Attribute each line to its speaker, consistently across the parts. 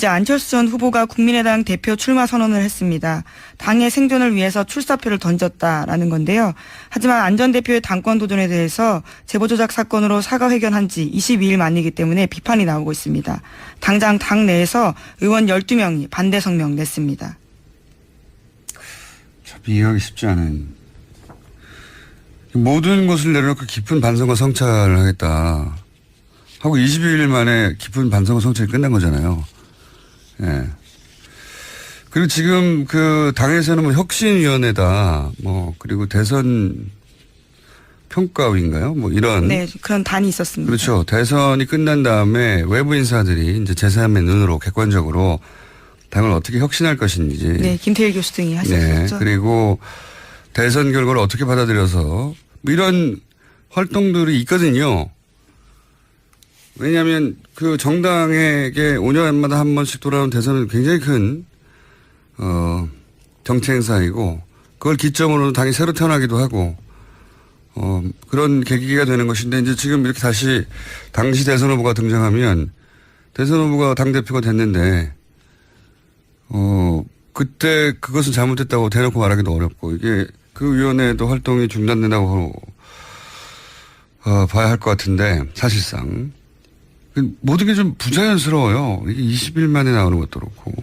Speaker 1: 어제 안철수 전 후보가 국민의당 대표 출마 선언을 했습니다. 당의 생존을 위해서 출사표를 던졌다라는 건데요. 하지만 안 전 대표의 당권 도전에 대해서 제보 조작 사건으로 사과 회견한 지 22일 만이기 때문에 비판이 나오고 있습니다. 당장 당 내에서 의원 12명이 반대 성명 냈습니다.
Speaker 2: 참 이해하기 쉽지 않은. 모든 것을 내려놓고 깊은 반성과 성찰을 하겠다 하고 22일 만에 깊은 반성과 성찰이 끝난 거잖아요. 예. 그리고 지금 그 당에서는 뭐 혁신위원회다, 뭐 그리고 대선 평가위인가요? 뭐 이런.
Speaker 1: 네, 그런 단이 있었습니다.
Speaker 2: 그렇죠. 대선이 끝난 다음에 외부 인사들이 이제 제3의 눈으로 객관적으로 당을 어떻게 혁신할 것인지.
Speaker 1: 네, 김태일 교수 등이 하셨죠.
Speaker 2: 네, 그리고 대선 결과를 어떻게 받아들여서 뭐 이런 활동들이 있거든요. 왜냐하면 그 정당에게 5년마다 한 번씩 돌아오는 대선은 굉장히 큰 정치 행사이고 그걸 기점으로 당이 새로 태어나기도 하고 그런 계기가 되는 것인데 이제 지금 이렇게 다시 당시 대선 후보가 등장하면 대선 후보가 당대표가 됐는데 그때 그것은 잘못됐다고 대놓고 말하기도 어렵고 이게 그 위원회도 활동이 중단된다고 봐야 할 것 같은데 사실상 모든 게 좀 부자연스러워요. 이게 20일 만에 나오는 것도 그렇고.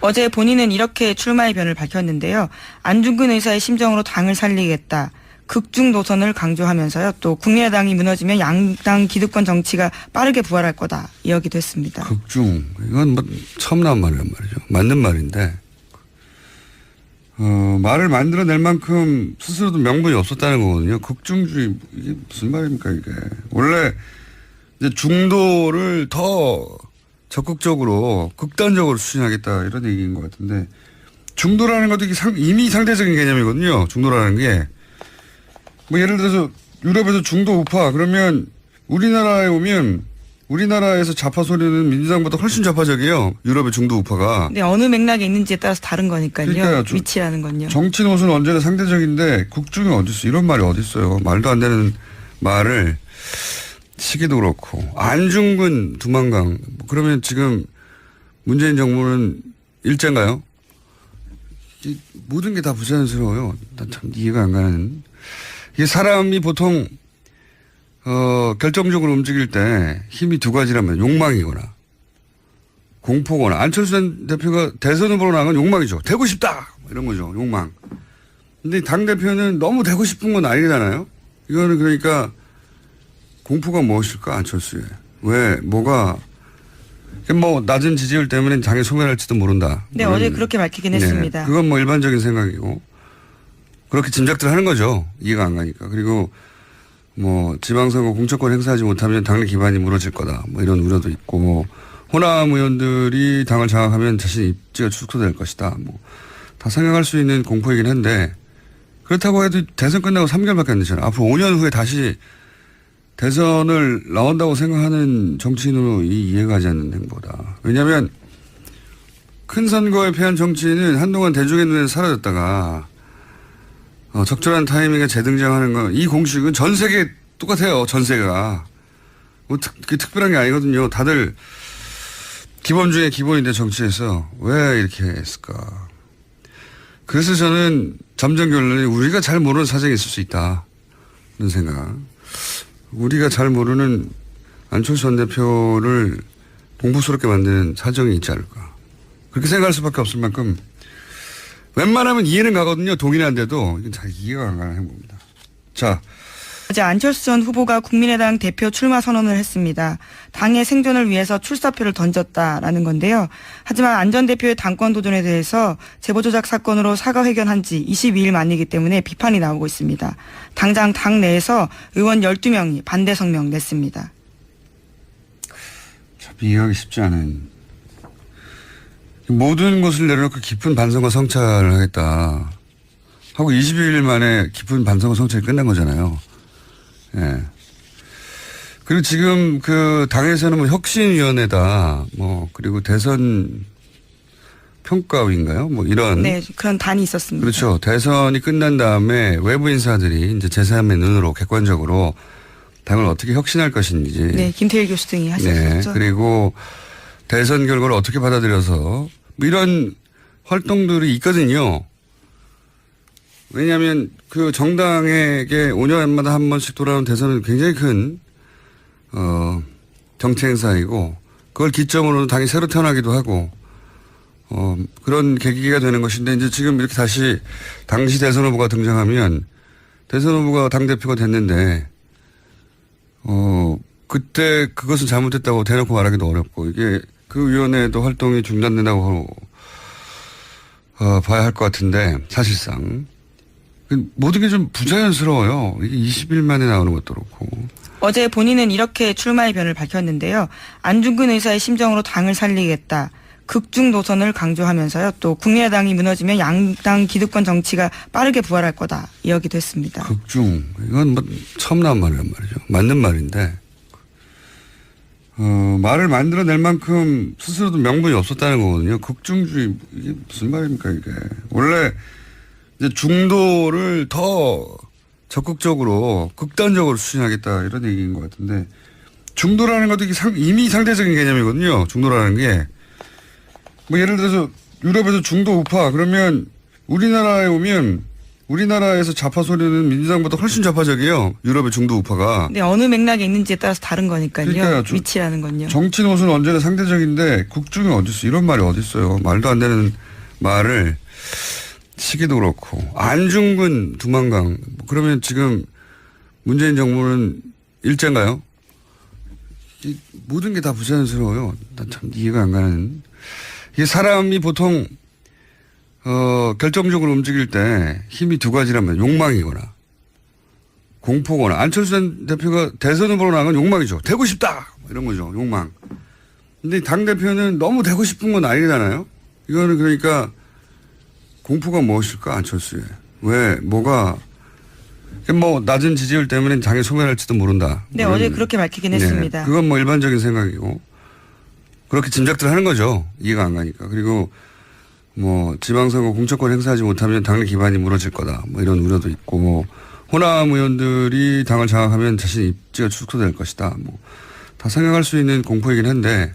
Speaker 1: 어제 본인은 이렇게 출마의 변을 밝혔는데요. 안중근 의사의 심정으로 당을 살리겠다. 극중 노선을 강조하면서요. 또 국민의당이 무너지면 양당 기득권 정치가 빠르게 부활할 거다. 이야기도 했습니다.
Speaker 2: 극중. 이건 뭐 처음 나온 말이란 말이죠. 맞는 말인데 말을 만들어낼 만큼 스스로도 명분이 없었다는 거거든요. 극중주의 이게 무슨 말입니까 이게. 원래 이제 중도를 더 적극적으로 극단적으로 추진하겠다 이런 얘기인 것 같은데 중도라는 것도 이미 상대적인 개념이거든요. 중도라는 게. 뭐 예를 들어서 유럽에서 중도 우파 그러면 우리나라에 오면 우리나라에서 좌파 소리는 민주당보다 훨씬 좌파적이에요. 유럽의 중도 우파가.
Speaker 1: 네, 어느 맥락에 있는지에 따라서 다른 거니까요. 그러니까요. 위치라는 건요.
Speaker 2: 정치 노선은 언제나 상대적인데 국중이 어디 있어? 이런 말이 어디 있어요? 말도 안 되는 말을 시기도 그렇고 안중근 두만강 그러면 지금 문재인 정부는 일제인가요? 모든 게 다 부자연스러워요. 난 참 이해가 안 가는. 이게 사람이 보통 결정적으로 움직일 때 힘이 두 가지라면 욕망이거나 공포거나 안철수 전 대표가 대선 후보로 나간 건 욕망이죠. 되고 싶다 이런 거죠. 욕망. 근데 당대표는 너무 되고 싶은 건 아니잖아요. 이거는 그러니까 공포가 무엇일까 안철수에. 왜 뭐가 뭐 낮은 지지율 때문에 당에 소멸할지도 모른다.
Speaker 1: 네, 어제 그렇게 밝히긴 했습니다.
Speaker 2: 그건 뭐 일반적인 생각이고 그렇게 짐작들 하는 거죠. 이해가 안 가니까. 그리고 뭐 지방선거 공천권 행사하지 못하면 당내 기반이 무너질 거다. 뭐 이런 우려도 있고 뭐 호남 의원들이 당을 장악하면 자신의 입지가 축소될 것이다. 뭐 다 생각할 수 있는 공포이긴 한데 그렇다고 해도 대선 끝나고 3개월밖에 안 되잖아요. 앞으로 5년 후에 다시 대선을 나온다고 생각하는 정치인으로 이해가 가지 않는 행보다. 왜냐하면 큰 선거에 패한 정치인은 한동안 대중의 눈에서 사라졌다가 적절한 타이밍에 재등장하는 건 이 공식은 전 세계 똑같아요. 전 세계가. 뭐 특별한 게 아니거든요. 다들 기본 중에 기본인데 정치에서 왜 이렇게 했을까. 그래서 저는 잠정 결론이 우리가 잘 모르는 사정이 있을 수 있다. 이런 생각. 우리가 잘 모르는 안철수 전 대표를 공포스럽게 만드는 사정이 있지 않을까. 그렇게 생각할 수밖에 없을 만큼 웬만하면 이해는 가거든요. 동의는 안 돼도 이건 잘 이해가 안 가는 행보입니다. 자.
Speaker 1: 어제 안철수 전 후보가 국민의당 대표 출마 선언을 했습니다. 당의 생존을 위해서 출사표를 던졌다라는 건데요. 하지만 안 전 대표의 당권 도전에 대해서 제보 조작 사건으로 사과 회견한 지 22일 만이기 때문에 비판이 나오고 있습니다. 당장 당 내에서 의원 12명이 반대 성명 냈습니다.
Speaker 2: 참 이해하기 쉽지 않은. 모든 것을 내려놓고 깊은 반성과 성찰을 하겠다 하고 22일 만에 깊은 반성과 성찰이 끝난 거잖아요. 예. 그리고 지금 그 당에서는 뭐 혁신위원회다, 뭐 그리고 대선 평가위인가요? 뭐 이런.
Speaker 1: 네, 그런 단이 있었습니다.
Speaker 2: 그렇죠. 대선이 끝난 다음에 외부 인사들이 이제 제3의 눈으로 객관적으로 당을 어떻게 혁신할 것인지.
Speaker 1: 네, 김태일 교수 등이 하셨죠.
Speaker 2: 네, 그리고 대선 결과를 어떻게 받아들여서 뭐 이런 활동들이 있거든요. 왜냐하면 그 정당에게 5년마다 한 번씩 돌아오는 대선은 굉장히 큰 정치 행사이고 그걸 기점으로 당이 새로 태어나기도 하고 그런 계기가 되는 것인데 이제 지금 이렇게 다시 당시 대선 후보가 등장하면 대선 후보가 당대표가 됐는데 그때 그것은 잘못됐다고 대놓고 말하기도 어렵고 이게 그 위원회도 활동이 중단된다고 봐야 할 것 같은데 사실상 모든 게 좀 부자연스러워요. 이게 20일 만에 나오는 것도 그렇고.
Speaker 1: 어제 본인은 이렇게 출마의 변을 밝혔는데요. 안중근 의사의 심정으로 당을 살리겠다. 극중 노선을 강조하면서요. 또 국민의당이 무너지면 양당 기득권 정치가 빠르게 부활할 거다. 이야기도 했습니다.
Speaker 2: 극중. 이건 뭐 처음 나온 말이란 말이죠. 맞는 말인데 말을 만들어낼 만큼 스스로도 명분이 없었다는 거거든요. 극중주의 이게 무슨 말입니까 이게. 원래 이제 중도를 더 적극적으로 극단적으로 추진하겠다 이런 얘기인 것 같은데 중도라는 것도 이미 상대적인 개념이거든요. 중도라는 게. 뭐 예를 들어서 유럽에서 중도 우파 그러면 우리나라에 오면 우리나라에서 좌파 소리는 민주당보다 훨씬 좌파적이에요. 유럽의 중도 우파가.
Speaker 1: 네, 어느 맥락에 있는지에 따라서 다른 거니까요.
Speaker 2: 그러니까요.
Speaker 1: 위치라는 건요.
Speaker 2: 정치 노선은 언제나 상대적인데 국중이 어디 있어? 이런 말이 어디 있어요? 말도 안 되는 말을 시기도 그렇고 안중근 두만강 그러면 지금 문재인 정부는 일제인가요? 모든 게 다 부자연스러워요. 난 참 이해가 안 가는. 이게 사람이 보통 결정적으로 움직일 때 힘이 두 가지라면 욕망이거나 공포거나 안철수 전 대표가 대선 후보로 나간 건 욕망이죠. 되고 싶다 이런 거죠. 욕망. 근데 당대표는 너무 되고 싶은 건 아니잖아요. 이거는 그러니까 공포가 무엇일까 안철수에. 왜 뭐가 뭐 낮은 지지율 때문에 당에 소멸할지도 모른다.
Speaker 1: 네, 어제 그렇게 밝히긴 했습니다.
Speaker 2: 그건 뭐 일반적인 생각이고 그렇게 짐작들 하는 거죠. 이해가 안 가니까. 그리고 뭐 지방선거 공천권 행사하지 못하면 당내 기반이 무너질 거다. 뭐 이런 우려도 있고 뭐 호남 의원들이 당을 장악하면 자신 입지가 축소될 것이다. 뭐 다 생각할 수 있는 공포이긴 한데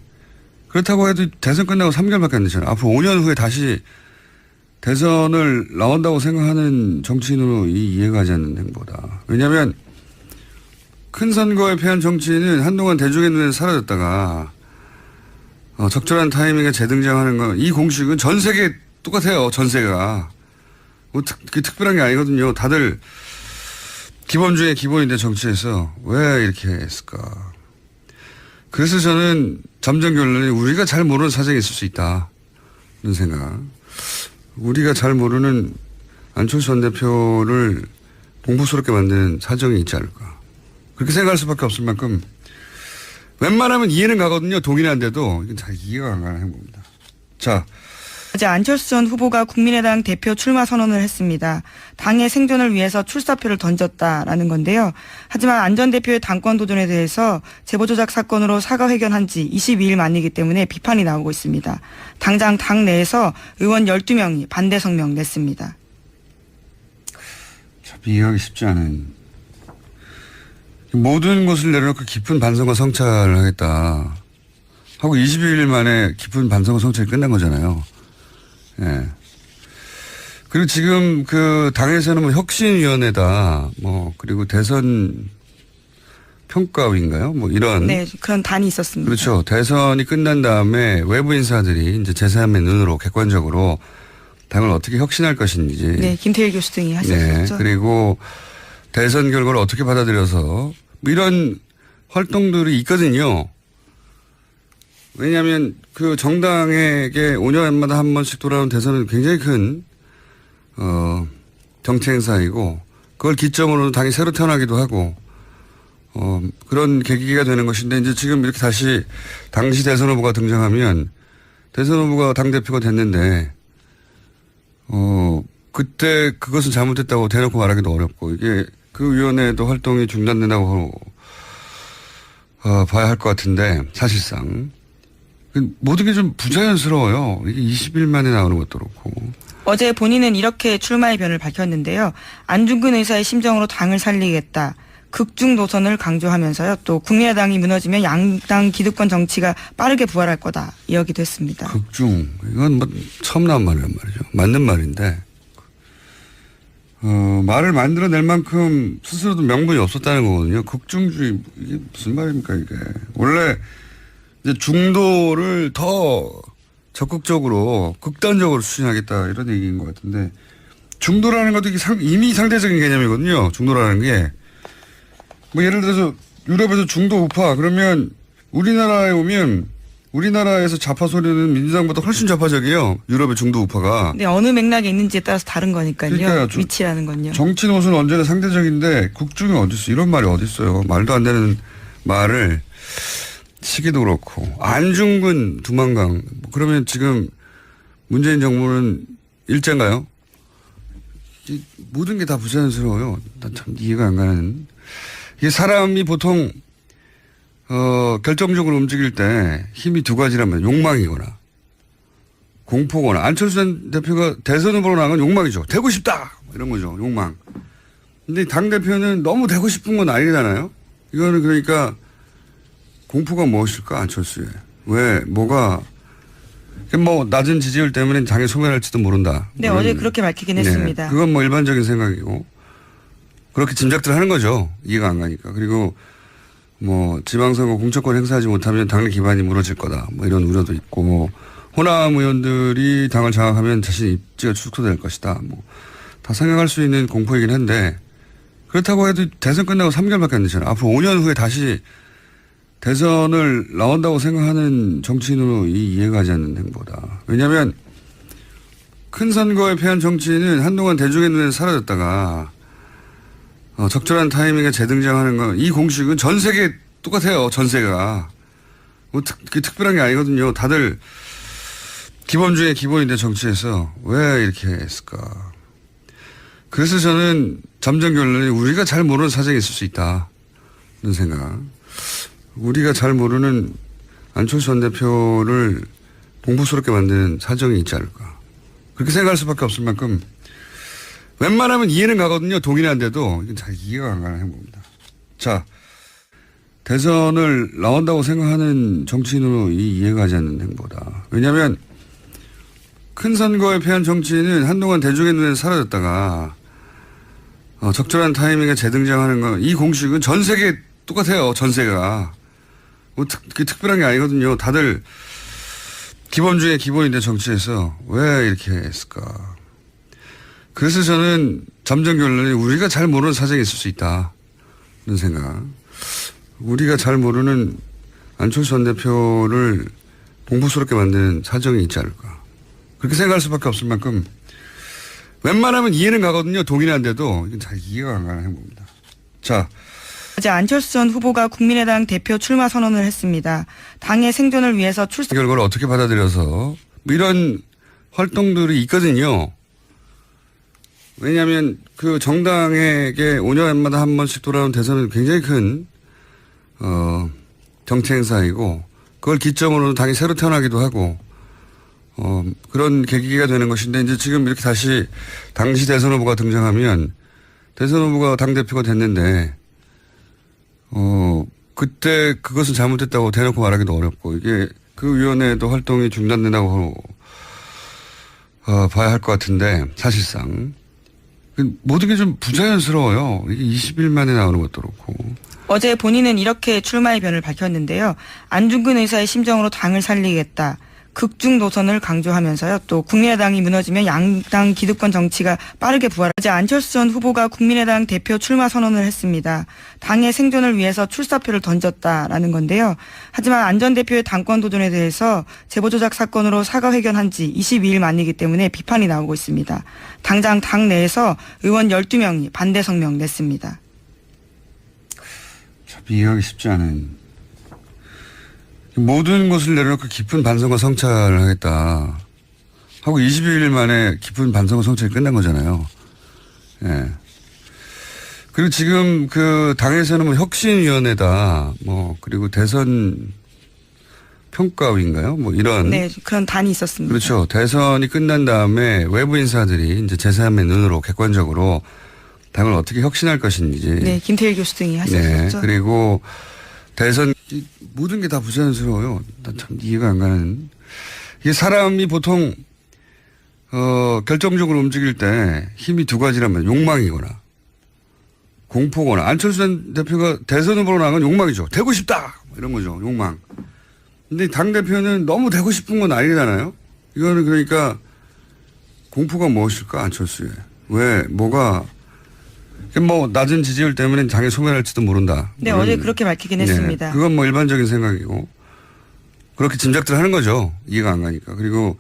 Speaker 2: 그렇다고 해도 대선 끝나고 3개월밖에 안 되잖아요. 앞으로 5년 후에 다시 대선을 나온다고 생각하는 정치인으로 이해가 가지 않는 행보다. 왜냐하면 큰 선거에 패한 정치인은 한동안 대중의 눈에서 사라졌다가 적절한 타이밍에 재등장하는 건 이 공식은 전 세계 똑같아요. 전 세계가. 뭐 특별한 게 아니거든요. 다들 기본 중에 기본인데 정치에서 왜 이렇게 했을까. 그래서 저는 잠정 결론이 우리가 잘 모르는 사정이 있을 수 있다. 이런 생각. 우리가 잘 모르는 안철수 전 대표를 공포스럽게 만드는 사정이 있지 않을까. 그렇게 생각할 수밖에 없을 만큼 웬만하면 이해는 가거든요. 동의는 안 돼도 이건 잘 이해가 안 가는 행보입니다. 자.
Speaker 1: 어제 안철수 전 후보가 국민의당 대표 출마 선언을 했습니다. 당의 생존을 위해서 출사표를 던졌다라는 건데요. 하지만 안 전 대표의 당권 도전에 대해서 제보 조작 사건으로 사과회견한 지 22일 만이기 때문에 비판이 나오고 있습니다. 당장 당 내에서 의원 12명이 반대 성명 냈습니다.
Speaker 2: 참 이해하기 쉽지 않은. 모든 것을 내려놓고 깊은 반성과 성찰을 하겠다 하고 22일 만에 깊은 반성과 성찰이 끝난 거잖아요. 예. 그리고 지금 그 당에서는 뭐 혁신위원회다 뭐 그리고 대선 평가위인가요? 뭐 이런.
Speaker 1: 네, 그런 단이 있었습니다.
Speaker 2: 그렇죠. 대선이 끝난 다음에 외부 인사들이 이제 제3의 눈으로 객관적으로 당을 어떻게 혁신할 것인지.
Speaker 1: 네, 김태일 교수 등이 하셨죠.
Speaker 2: 네. 그리고 대선 결과를 어떻게 받아들여서 뭐 이런 활동들이 있거든요. 왜냐하면 그 정당에게 5년마다 한 번씩 돌아오는 대선은 굉장히 큰 정치 행사이고 그걸 기점으로 당이 새로 태어나기도 하고 그런 계기가 되는 것인데 이제 지금 이렇게 다시 당시 대선 후보가 등장하면 대선 후보가 당대표가 됐는데 그때 그것은 잘못됐다고 대놓고 말하기도 어렵고 이게 그 위원회도 활동이 중단된다고 봐야 할 것 같은데 사실상 모든 게 좀 부자연스러워요. 이게 20일 만에 나오는 것도 그렇고.
Speaker 1: 어제 본인은 이렇게 출마의 변을 밝혔는데요. 안중근 의사의 심정으로 당을 살리겠다. 극중 노선을 강조하면서요. 또 국민의당이 무너지면 양당 기득권 정치가 빠르게 부활할 거다 이야기도 했습니다.
Speaker 2: 극중 이건 뭐 처음 나온 말이란 말이죠. 맞는 말인데 말을 만들어낼 만큼 스스로도 명분이 없었다는 거거든요. 극중주의 이게 무슨 말입니까 이게. 원래 이제 중도를 더 적극적으로 극단적으로 추진하겠다 이런 얘기인 것 같은데 중도라는 것도 이게 이미 상대적인 개념이거든요. 중도라는 게. 뭐 예를 들어서 유럽에서 중도 우파 그러면 우리나라에 오면 우리나라에서 좌파 소리는 민주당보다 훨씬 좌파적이에요. 유럽의 중도 우파가.
Speaker 1: 네, 어느 맥락에 있는지에 따라서 다른 거니까요.
Speaker 2: 그러니까요.
Speaker 1: 위치라는 건요.
Speaker 2: 정치 노선은 언제나 상대적인데 극중이 어디 있어? 이런 말이 어디 있어요? 말도 안 되는 말을 시기도 그렇고 안중근 두만강 그러면 지금 문재인 정부는 일제인가요? 모든 게 다 부자연스러워요. 난 참 이해가 안 가는. 이게 사람이 보통 결정적으로 움직일 때 힘이 두 가지란 말이에요. 욕망이거나 공포거나. 안철수 전 대표가 대선 후보로 나간 건 욕망이죠. 되고 싶다 이런 거죠. 욕망. 근데 당대표는 너무 되고 싶은 건 아니잖아요. 이거는 그러니까 공포가 무엇일까 안철수에. 왜 뭐가 뭐 낮은 지지율 때문에 당에 소멸할지도 모른다.
Speaker 1: 네, 어제 그렇게 밝히긴 했습니다.
Speaker 2: 그건 뭐 일반적인 생각이고 그렇게 짐작들 하는 거죠. 이해가 안 가니까. 그리고 뭐 지방선거 공천권 행사하지 못하면 당내 기반이 무너질 거다. 뭐 이런 우려도 있고 뭐 호남 의원들이 당을 장악하면 자신 입지가 축소될 것이다. 뭐 다 생각할 수 있는 공포이긴 한데 그렇다고 해도 대선 끝나고 3개월밖에 안 되잖아요. 앞으로 5년 후에 다시 대선을 나온다고 생각하는 정치인으로 이해가 가지 않는 행보다. 왜냐하면 큰 선거에 패한 정치인은 한동안 대중의 눈에서 사라졌다가 적절한 타이밍에 재등장하는 건 이 공식은 전 세계 똑같아요. 전 세계가. 뭐 특별한 게 아니거든요. 다들 기본 중에 기본인데 정치에서 왜 이렇게 했을까. 그래서 저는 잠정 결론이 우리가 잘 모르는 사정이 있을 수 있다. 이런 생각. 우리가 잘 모르는 안철수 전 대표를 공포스럽게 만드는 사정이 있지 않을까. 그렇게 생각할 수밖에 없을 만큼 웬만하면 이해는 가거든요. 동의는 안 돼도 이건 잘 이해가 안 가는 행보입니다. 자, 대선을 나온다고 생각하는 정치인으로 이해가 가지 않는 행보다. 왜냐하면 큰 선거에 패한 정치인은 한동안 대중의 눈에서 사라졌다가 적절한 타이밍에 재등장하는 건 이 공식은 전 세계 똑같아요. 전 세계가. 뭐 특별한 게 아니거든요. 다들 기본 중에 기본인데 정치에서 왜 이렇게 했을까. 그래서 저는 잠정 결론이 우리가 잘 모르는 사정이 있을 수 있다. 이런 생각. 우리가 잘 모르는 안철수 전 대표를 공포스럽게 만드는 사정이 있지 않을까. 그렇게 생각할 수밖에 없을 만큼 웬만하면 이해는 가거든요. 동의는 안 돼도 이건 잘 이해가 안 가는 행보입니다. 자.
Speaker 1: 어제 안철수 전 후보가 국민의당 대표 출마 선언을 했습니다. 당의 생존을 위해서
Speaker 2: 결과를 어떻게 받아들여서 뭐 이런 활동들이 있거든요. 왜냐하면 그 정당에게 5년마다 한 번씩 돌아오는 대선은 굉장히 큰 정치 행사이고 그걸 기점으로 당이 새로 태어나기도 하고 그런 계기가 되는 것인데 이제 지금 이렇게 다시 당시 대선 후보가 등장하면 대선 후보가 당대표가 됐는데 그때 그것은 잘못됐다고 대놓고 말하기도 어렵고 이게 그 위원회도 활동이 중단된다고 봐야 할 것 같은데 사실상 모든 게 좀 부자연스러워요. 이게 20일 만에 나오는 것도 그렇고.
Speaker 1: 어제 본인은 이렇게 출마의 변을 밝혔는데요. 안중근 의사의 심정으로 당을 살리겠다. 극중 노선을 강조하면서요. 또 국민의당이 무너지면 양당 기득권 정치가 빠르게 부활. 어제 안철수 전 후보가 국민의당 대표 출마 선언을 했습니다. 당의 생존을 위해서 출사표를 던졌다라는 건데요. 하지만 안 전 대표의 당권 도전에 대해서 제보 조작 사건으로 사과 회견한 지 22일 만이기 때문에 비판이 나오고 있습니다. 당장 당 내에서 의원 12명이 반대 성명 냈습니다.
Speaker 2: 참 이해하기 쉽지 않은. 모든 것을 내려놓고 깊은 반성과 성찰을 하겠다 하고 22일 만에 깊은 반성과 성찰이 끝난 거잖아요. 예. 그리고 지금 그 당에서는 뭐 혁신위원회다, 뭐 그리고 대선 평가위인가요? 뭐 이런.
Speaker 1: 네, 그런 단이 있었습니다.
Speaker 2: 그렇죠. 대선이 끝난 다음에 외부 인사들이 이제 제3의 눈으로 객관적으로 당을 어떻게 혁신할 것인지.
Speaker 1: 네, 김태일 교수 등이 하셨었죠.
Speaker 2: 그리고 대선 모든 게 다 부자연스러워요. 난 참 이해가 안 가는. 이게 사람이 보통 결정적으로 움직일 때 힘이 두 가지란 말이에요. 욕망이거나 공포거나. 안철수 전 대표가 대선 후보로 나간 건 욕망이죠. 되고 싶다 이런 거죠. 욕망. 근데 당 대표는 너무 되고 싶은 건 아니잖아요. 이거는 그러니까 공포가 무엇일까 안철수에. 왜 뭐가 뭐 낮은 지지율 때문에 당에 소멸할지도 모른다.
Speaker 1: 네, 어제 그렇게 밝히긴 했습니다.
Speaker 2: 그건 뭐 일반적인 생각이고 그렇게 짐작들 하는 거죠. 이해가 안 가니까. 그리고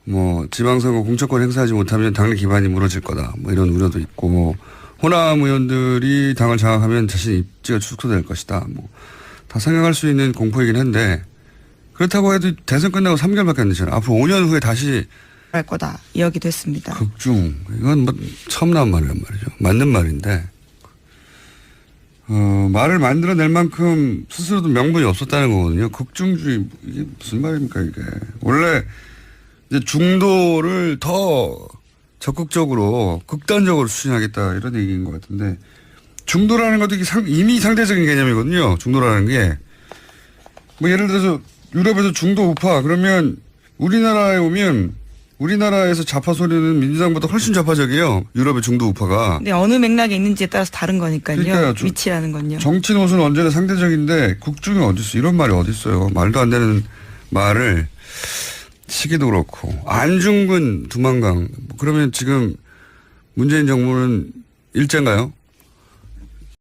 Speaker 2: 뭐 지방선거 공천권 행사하지 못하면 당내 기반이 무너질 거다. 뭐 이런 우려도 있고 뭐 호남 의원들이 당을 장악하면 자신 입지가 축소될 것이다. 뭐 다 생각할 수 있는 공포이긴 한데 그렇다고 해도 대선 끝나고 3개월밖에 안 되잖아요. 앞으로 5년 후에 다시
Speaker 1: 할 거다 이야기도 했습니다.
Speaker 2: 극중. 이건 뭐 처음 나온 말이란 말이죠. 맞는 말인데 말을 만들어낼 만큼 스스로도 명분이 없었다는 거거든요. 극중주의 이게 무슨 말입니까 이게. 원래 이제 중도를 더 적극적으로 극단적으로 추진하겠다 이런 얘기인 것 같은데 중도라는 것도 이미 상대적인 개념이거든요. 중도라는 게. 뭐 예를 들어서 유럽에서 중도 우파 그러면 우리나라에 오면 우리나라에서 좌파 소리는 민주당보다 훨씬 좌파적이에요. 유럽의 중도 우파가.
Speaker 1: 네, 어느 맥락에 있는지에 따라서 다른 거니까요.
Speaker 2: 그러니까요.
Speaker 1: 위치라는 건요.
Speaker 2: 정치 노선은 언제나 상대적인데 국중이 어디 있어? 이런 말이 어디 있어요? 말도 안 되는 말을 시기도 그렇고 안중근 두만강 그러면 지금 문재인 정부는 일제인가요?